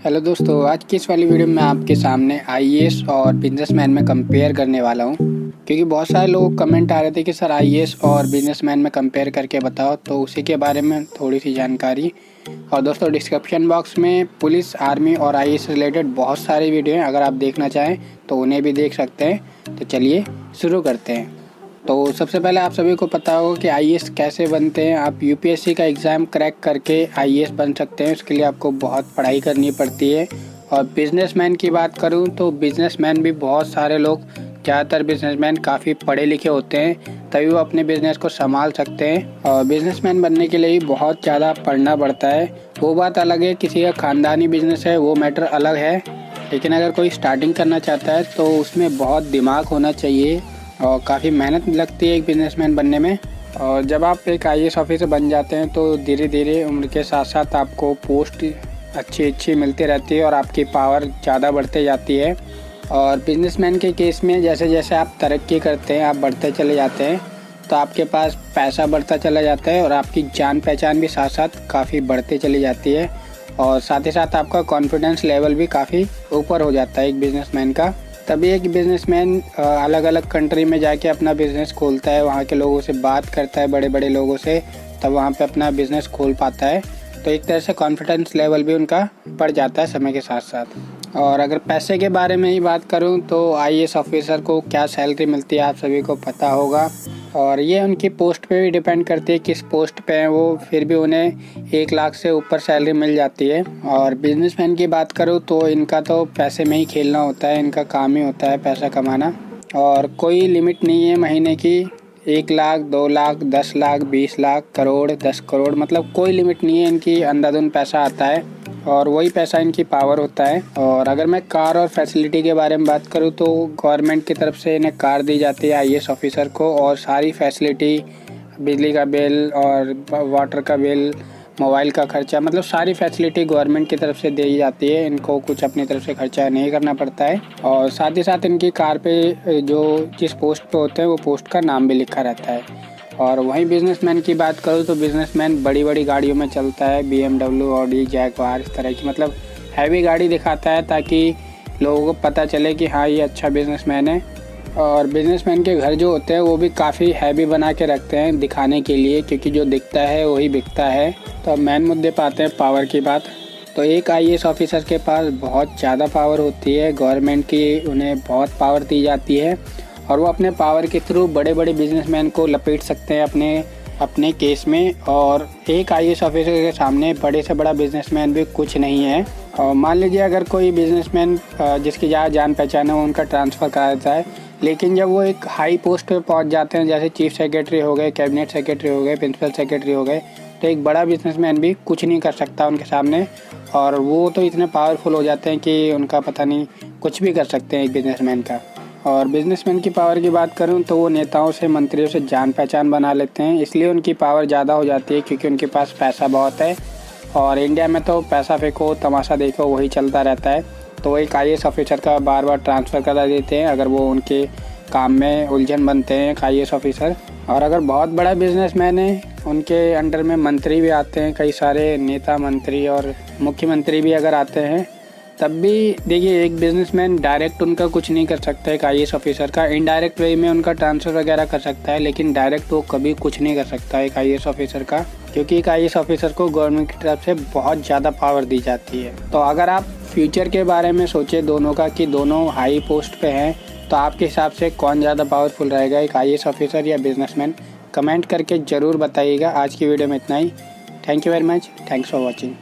Hello दोस्तों, आज की इस वाली वीडियो में आपके सामने आईएएस और बिजनेसमैन में कंपेयर करने वाला हूं, क्योंकि बहुत सारे लोग कमेंट आ रहे थे कि सर आईएएस और बिजनेसमैन में कंपेयर करके बताओ, तो उसी के बारे में थोड़ी सी जानकारी। और दोस्तों, डिस्क्रिप्शन बॉक्स में पुलिस, आर्मी और आईएएस रिलेटेड बहुत सारी वीडियो हैं, अगर आप देखना चाहें तो उन्हें भी देख सकते हैं। तो चलिए शुरू करते हैं। तो सबसे पहले आप सभी को पता होगा कि आईएएस कैसे बनते हैं। आप यूपीएससी का एग्ज़ाम क्रैक करके आईएएस बन सकते हैं, उसके लिए आपको बहुत पढ़ाई करनी पड़ती है। और बिजनेसमैन की बात करूं तो बिजनेसमैन भी बहुत सारे लोग, ज़्यादातर बिजनेसमैन काफ़ी पढ़े लिखे होते हैं, तभी वो अपने बिजनेस को संभाल सकते हैं। और बिजनेसमैन बनने के लिए बहुत ज़्यादा पढ़ना पड़ता है। वो बात अलग है, किसी का ख़ानदानी बिजनेस है वो मैटर अलग है, लेकिन अगर कोई स्टार्टिंग करना चाहता है तो उसमें बहुत दिमाग होना चाहिए और काफ़ी मेहनत लगती है एक बिजनेसमैन बनने में। और जब आप एक आईएएस ऑफिसर बन जाते हैं तो धीरे धीरे उम्र के साथ साथ आपको पोस्ट अच्छी मिलती रहती है और आपकी पावर ज़्यादा बढ़ते जाती है। और बिजनेसमैन के केस में जैसे जैसे आप तरक्की करते हैं, आप बढ़ते चले जाते हैं, तो आपके पास पैसा बढ़ता चला जाता है और आपकी जान पहचान भी साथ साथ काफ़ी बढ़ती चली जाती है। और साथ ही साथ आपका कॉन्फिडेंस लेवल भी काफ़ी ऊपर हो जाता है एक बिजनेसमैन का। तभी एक बिजनेसमैन अलग अलग कंट्री में जाके अपना बिज़नेस खोलता है, वहाँ के लोगों से बात करता है, बड़े बड़े लोगों से, तब वहाँ पे अपना बिज़नेस खोल पाता है। तो एक तरह से कॉन्फिडेंस लेवल भी उनका बढ़ जाता है समय के साथ साथ। और अगर पैसे के बारे में ही बात करूँ तो आईएएस ऑफिसर को क्या सैलरी मिलती है आप सभी को पता होगा, और ये उनकी पोस्ट पे भी डिपेंड करती है किस पोस्ट पे हैं वो, फिर भी उन्हें 1 लाख से ऊपर सैलरी मिल जाती है। और बिजनेसमैन की बात करूँ तो इनका तो पैसे में ही खेलना होता है, इनका काम ही होता है पैसा कमाना, और कोई लिमिट नहीं है महीने की। 1 लाख, 2 लाख, 10 लाख, 20 लाख, करोड़, 10 करोड़, मतलब कोई लिमिट नहीं है, इनकी अंधाधुंध पैसा आता है और वही पैसा इनकी पावर होता है। और अगर मैं कार और फैसिलिटी के बारे में बात करूँ तो गवर्नमेंट की तरफ से इन्हें कार दी जाती है आईएएस ऑफिसर को, और सारी फैसिलिटी, बिजली का बिल और वाटर का बिल, मोबाइल का खर्चा, मतलब सारी फैसिलिटी गवर्नमेंट की तरफ से दी जाती है। इनको कुछ अपनी तरफ से खर्चा नहीं करना पड़ता है। और साथ ही साथ इनकी कार पे जो जिस पोस्ट पे होते हैं वो पोस्ट का नाम भी लिखा रहता है। और वहीं बिजनेसमैन की बात करूँ तो बिजनेसमैन बड़ी बड़ी गाड़ियों में चलता है, BMW, ऑडी, जैगवार, इस तरह की, मतलब हैवी गाड़ी दिखाता है ताकि लोगों को पता चले कि हाँ ये अच्छा बिजनेसमैन है। और बिजनेसमैन के घर जो होते हैं वो भी काफ़ी हैवी बना के रखते हैं दिखाने के लिए, क्योंकि जो दिखता है वही बिकता है। तो अब मेन मुद्दे पे आते हैं, पावर की बात। तो एक आईएएस ऑफिसर के पास बहुत ज़्यादा पावर होती है, गवर्नमेंट की उन्हें बहुत पावर दी जाती है, और वो अपने पावर के थ्रू बड़े बड़े बिजनेसमैन को लपेट सकते हैं अपने केस में। और एक आईएएस ऑफिसर के सामने बड़े से बड़ा बिजनेसमैन भी कुछ नहीं है। और मान लीजिए अगर कोई बिजनेसमैन जिसकी ज़्यादा जान पहचान है वो उनका ट्रांसफ़र करा देता है, लेकिन जब वो एक हाई पोस्ट पे पहुंच जाते हैं, जैसे चीफ सेक्रेटरी हो गए, कैबिनेट सेक्रेटरी हो गए, प्रिंसिपल सेक्रेटरी हो गए, तो एक बड़ा बिजनेसमैन भी कुछ नहीं कर सकता उनके सामने। और वो तो इतने पावरफुल हो जाते हैं कि उनका पता नहीं, कुछ भी कर सकते हैं एक बिजनेसमैन का। और बिजनेसमैन की पावर की बात करूं तो वो नेताओं से, मंत्रियों से जान पहचान बना लेते हैं, इसलिए उनकी पावर ज़्यादा हो जाती है, क्योंकि उनके पास पैसा बहुत है। और इंडिया में तो पैसा फेंको तमाशा देखो वही चलता रहता है। तो एक आईएएस ऑफिसर का बार बार ट्रांसफ़र करा देते हैं अगर वो उनके काम में उलझन बनते हैं एक आईएएस ऑफिसर। और अगर बहुत बड़ा बिजनेसमैन है, उनके अंडर में मंत्री भी आते हैं, कई सारे नेता, मंत्री और मुख्यमंत्री भी अगर आते हैं, तब भी देखिए एक बिजनेसमैन डायरेक्ट उनका कुछ नहीं कर सकता है एक आईएएस ऑफिसर का। इनडायरेक्ट वे में उनका ट्रांसफ़र वगैरह कर सकता है, लेकिन डायरेक्ट वो कभी कुछ नहीं कर सकता एक आईएएस ऑफिसर का, क्योंकि एक आईएएस ऑफिसर को गवर्नमेंट की तरफ से बहुत ज़्यादा पावर दी जाती है। तो अगर आप फ्यूचर के बारे में सोचें दोनों का, कि दोनों हाई पोस्ट पे हैं, तो आपके हिसाब से कौन ज़्यादा पावरफुल रहेगा, एक आईएएस ऑफिसर या बिजनेसमैन? कमेंट करके ज़रूर बताइएगा। आज की वीडियो में इतना ही। Thank you very much. Thanks for watching.